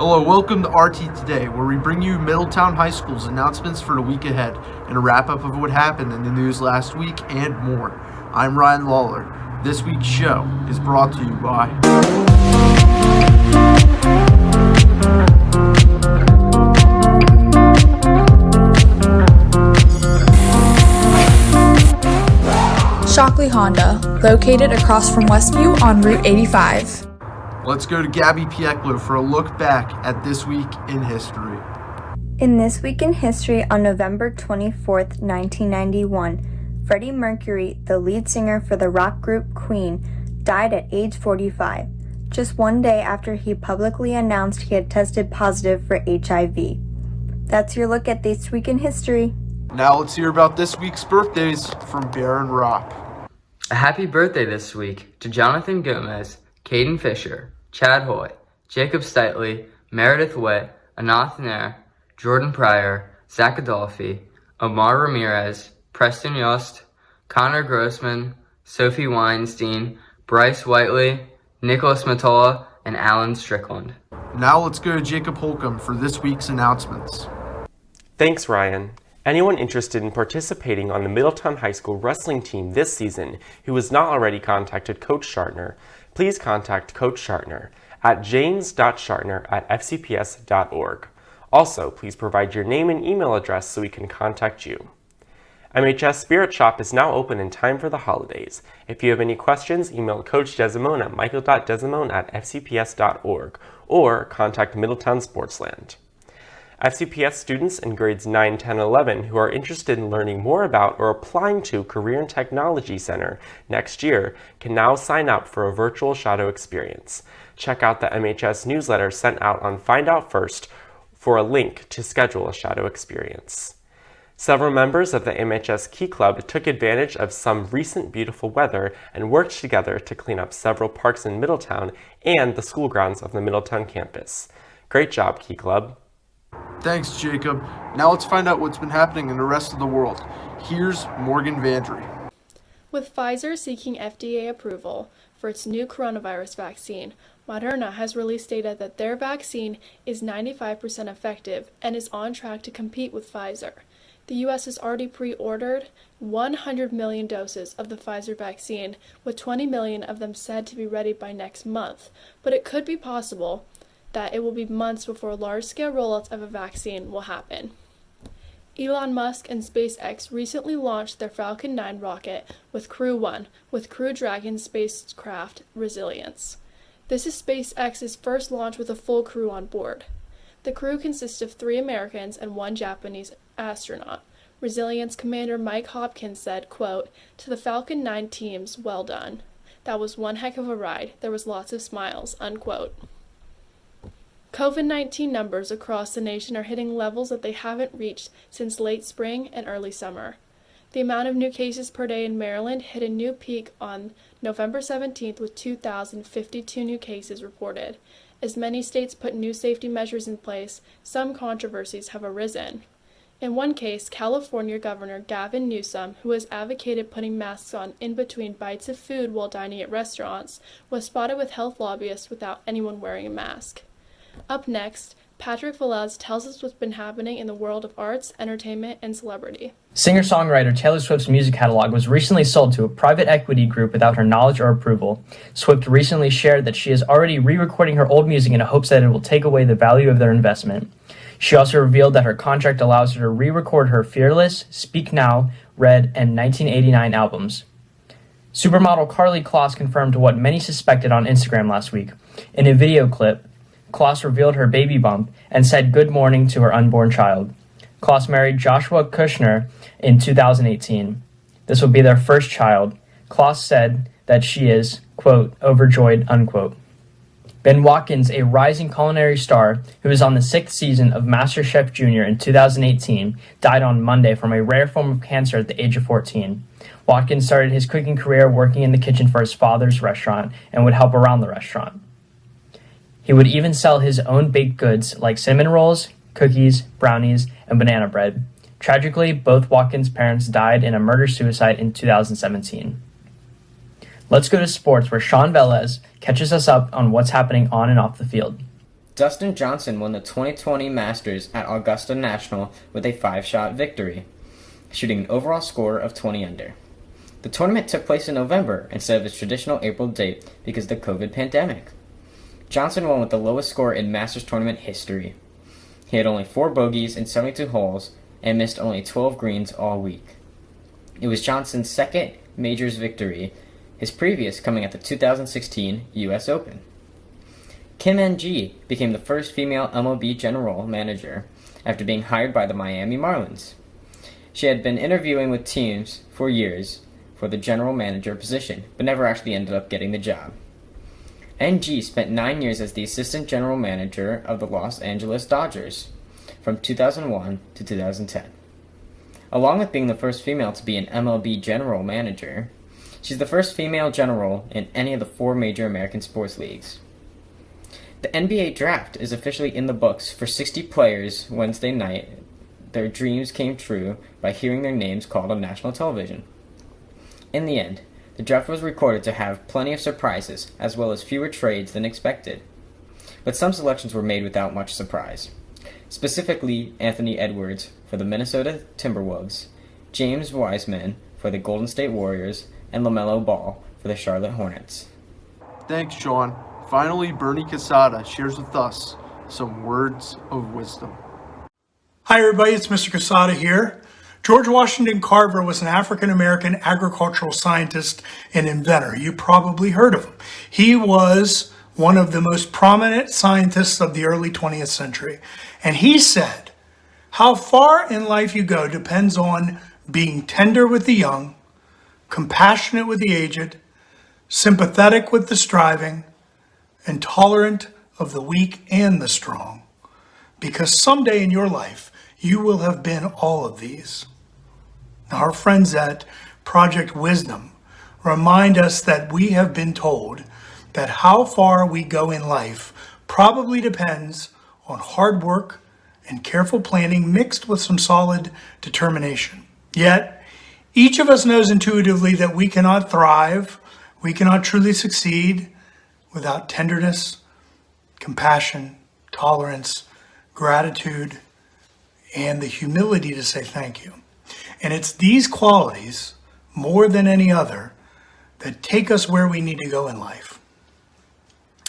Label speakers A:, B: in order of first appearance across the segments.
A: Hello, welcome to RT Today, where we bring you Middletown High School's announcements for the week ahead and a wrap-up of what happened in the news last week and more. I'm Ryan Lawler. This week's show is brought to you by
B: Shockley Honda, located across from Westview on Route 85.
A: Let's go to Gabby Pieklo for a look back at This Week in History.
C: In This Week in History on November 24th, 1991, Freddie Mercury, the lead singer for the rock group Queen, died at age 45, just one day after he publicly announced he had tested positive for HIV. That's your look at This Week in History.
A: Now let's hear about this week's birthdays from Baron Rock.
D: A happy birthday this week to Jonathan Gomez, Caden Fisher, Chad Hoy, Jacob Steitley, Meredith Witt, Anath Nair, Jordan Pryor, Zach Adolfi, Omar Ramirez, Preston Yost, Connor Grossman, Sophie Weinstein, Bryce Whiteley, Nicholas Matola, and Alan Strickland.
A: Now let's go to Jacob Holcomb for this week's announcements.
E: Thanks, Ryan. Anyone interested in participating on the Middletown High School wrestling team this season who has not already contacted Coach Shartner, please contact Coach Shartner at james.shartner@fcps.org. Also, please provide your name and email address so we can contact you. MHS Spirit Shop is now open in time for the holidays. If you have any questions, email Coach Desimone at michael.desimone@fcps.org or contact Middletown Sportsland. FCPS students in grades 9, 10, and 11 who are interested in learning more about or applying to Career and Technology Center next year can now sign up for a virtual shadow experience. Check out the MHS newsletter sent out on Find Out First for a link to schedule a shadow experience. Several members of the MHS Key Club took advantage of some recent beautiful weather and worked together to clean up several parks in Middletown and the school grounds of the Middletown campus. Great job, Key Club.
A: Thanks, Jacob. Now let's find out what's been happening in the rest of the world. Here's Morgan Vandry.
F: With Pfizer seeking FDA approval for its new coronavirus vaccine, Moderna has released data that their vaccine is 95% effective and is on track to compete with Pfizer. The U.S. has already pre-ordered 100 million doses of the Pfizer vaccine, with 20 million of them said to be ready by next month, but it could be possible that it will be months before large-scale rollouts of a vaccine will happen. Elon Musk and SpaceX recently launched their Falcon 9 rocket with Crew 1, with Crew Dragon spacecraft Resilience. This is SpaceX's first launch with a full crew on board. The crew consists of 3 Americans and 1 Japanese astronaut. Resilience Commander Mike Hopkins said, quote, "To the Falcon 9 teams, well done. That was one heck of a ride. There was lots of smiles," unquote. COVID-19 numbers across the nation are hitting levels that they haven't reached since late spring and early summer. The amount of new cases per day in Maryland hit a new peak on November 17th with 2,052 new cases reported. As many states put new safety measures in place, some controversies have arisen. In one case, California Governor Gavin Newsom, who has advocated putting masks on in between bites of food while dining at restaurants, was spotted with health lobbyists without anyone wearing a mask. Up next, Patrick Velez tells us what's been happening in the world of arts, entertainment, and celebrity.
G: Singer-songwriter Taylor Swift's music catalog was recently sold to a private equity group without her knowledge or approval. Swift recently shared that she is already re-recording her old music in hopes that it will take away the value of their investment. She also revealed that her contract allows her to re-record her Fearless, Speak Now, Red, and 1989 albums. Supermodel Karlie Kloss confirmed what many suspected on Instagram last week. In a video clip, Kloss revealed her baby bump and said good morning to her unborn child. Kloss married Joshua Kushner in 2018. This will be their first child. Kloss said that she is, quote, overjoyed, unquote. Ben Watkins, a rising culinary star who was on the 6th season of MasterChef Junior in 2018, died on Monday from a rare form of cancer at the age of 14. Watkins started his cooking career working in the kitchen for his father's restaurant and would help around the restaurant. He would even sell his own baked goods like cinnamon rolls, cookies, brownies, and banana bread. Tragically, both Watkins' parents died in a murder-suicide in 2017. Let's go to sports, where Sean Velez catches us up on what's happening on and off the field.
H: Dustin Johnson won the 2020 Masters at Augusta National with a 5-shot victory, shooting an overall score of 20 under. The tournament took place in November instead of its traditional April date because of the COVID pandemic. Johnson won with the lowest score in Masters tournament history. He had only 4 bogeys in 72 holes and missed only 12 greens all week. It was Johnson's second majors victory, his previous coming at the 2016 U.S. Open. Kim Ng became the first female MLB general manager after being hired by the Miami Marlins. She had been interviewing with teams for years for the general manager position, but never actually ended up getting the job. Ng spent 9 years as the assistant general manager of the Los Angeles Dodgers from 2001 to 2010. Along with being the first female to be an MLB general manager, she's the first female general in any of the 4 major American sports leagues. The NBA draft is officially in the books for 60 players Wednesday night. Their dreams came true by hearing their names called on national television. In the end, the draft was recorded to have plenty of surprises, as well as fewer trades than expected. But some selections were made without much surprise. Specifically, Anthony Edwards for the Minnesota Timberwolves, James Wiseman for the Golden State Warriors, and LaMelo Ball for the Charlotte Hornets.
A: Thanks, Sean. Finally, Bernie Casada shares with us some words of wisdom.
I: Hi everybody, it's Mr. Casada here. George Washington Carver was an African-American agricultural scientist and inventor. You probably heard of him. He was one of the most prominent scientists of the early 20th century. And he said, how far in life you go depends on being tender with the young, compassionate with the aged, sympathetic with the striving, and tolerant of the weak and the strong. Because someday in your life, you will have been all of these. Now, our friends at Project Wisdom remind us that we have been told that how far we go in life probably depends on hard work and careful planning mixed with some solid determination. Yet, each of us knows intuitively that we cannot thrive, we cannot truly succeed without tenderness, compassion, tolerance, gratitude, and the humility to say thank you. And it's these qualities, more than any other, that take us where we need to go in life.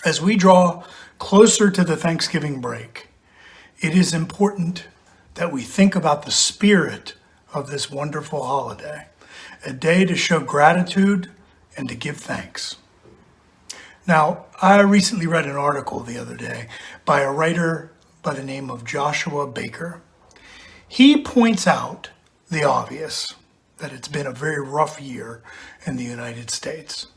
I: As we draw closer to the Thanksgiving break, it is important that we think about the spirit of this wonderful holiday, a day to show gratitude and to give thanks. Now, I recently read an article the other day by a writer by the name of Joshua Baker. He points out the obvious, that it's been a very rough year in the United States.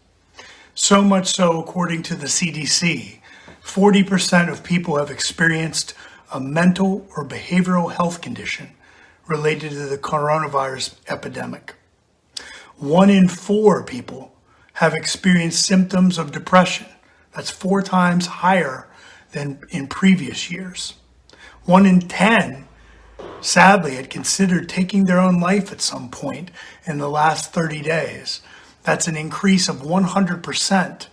I: So much so, according to the CDC, 40% of people have experienced a mental or behavioral health condition related to the coronavirus epidemic. 1 in 4 people have experienced symptoms of depression. That's 4 times higher than in previous years. 1 in 10, sadly, had considered taking their own life at some point in the last 30 days. That's an increase of 100%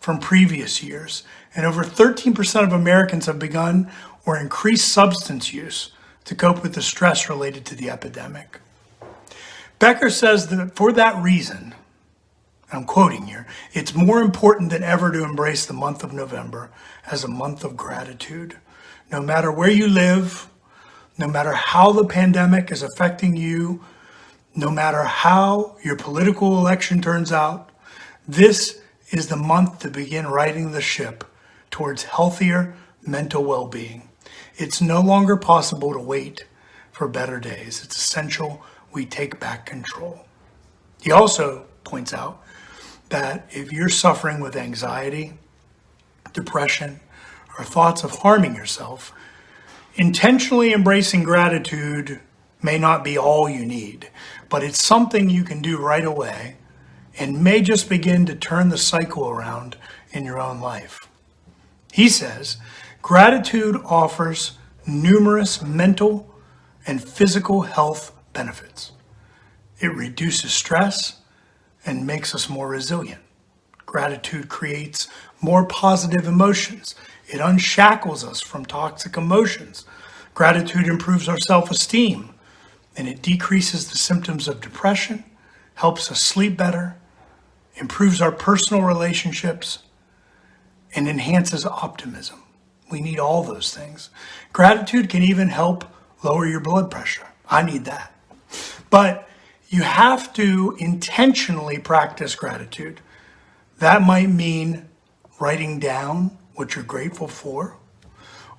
I: from previous years. And over 13% of Americans have begun or increased substance use to cope with the stress related to the epidemic. Becker says that for that reason, I'm quoting here, it's more important than ever to embrace the month of November as a month of gratitude. No matter where you live, no matter how the pandemic is affecting you, no matter how your political election turns out, this is the month to begin righting the ship towards healthier mental well-being. It's no longer possible to wait for better days. It's essential we take back control. He also points out that if you're suffering with anxiety, depression, or thoughts of harming yourself, intentionally embracing gratitude may not be all you need, but it's something you can do right away and may just begin to turn the cycle around in your own life. He says, gratitude offers numerous mental and physical health benefits. It reduces stress and makes us more resilient. Gratitude creates more positive emotions. It unshackles us from toxic emotions. Gratitude improves our self-esteem, and it decreases the symptoms of depression, helps us sleep better, improves our personal relationships, and enhances optimism. We need all those things. Gratitude can even help lower your blood pressure. I need that. But you have to intentionally practice gratitude. That might mean writing down what you're grateful for,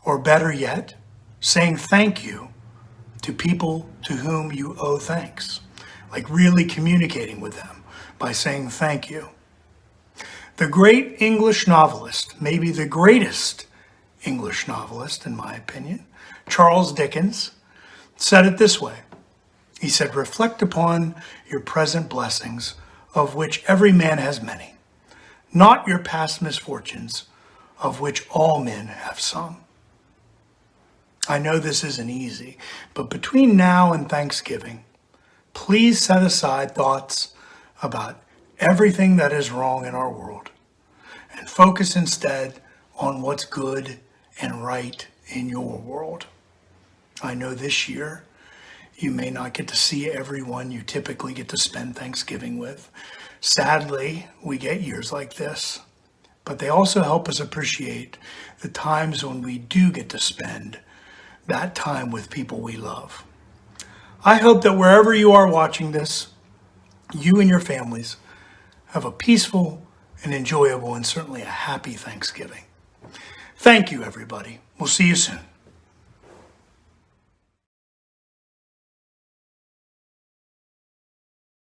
I: or better yet, saying thank you to people to whom you owe thanks, like really communicating with them by saying thank you. The great English novelist, maybe the greatest English novelist in my opinion, Charles Dickens, said it this way. He said, reflect upon your present blessings, of which every man has many, not your past misfortunes, of which all men have some. I know this isn't easy, but between now and Thanksgiving, please set aside thoughts about everything that is wrong in our world and focus instead on what's good and right in your world. I know this year you may not get to see everyone you typically get to spend Thanksgiving with. Sadly, we get years like this, but they also help us appreciate the times when we do get to spend that time with people we love. I hope that wherever you are watching this, you and your families have a peaceful and enjoyable and certainly a happy Thanksgiving. Thank you, everybody. We'll see you soon.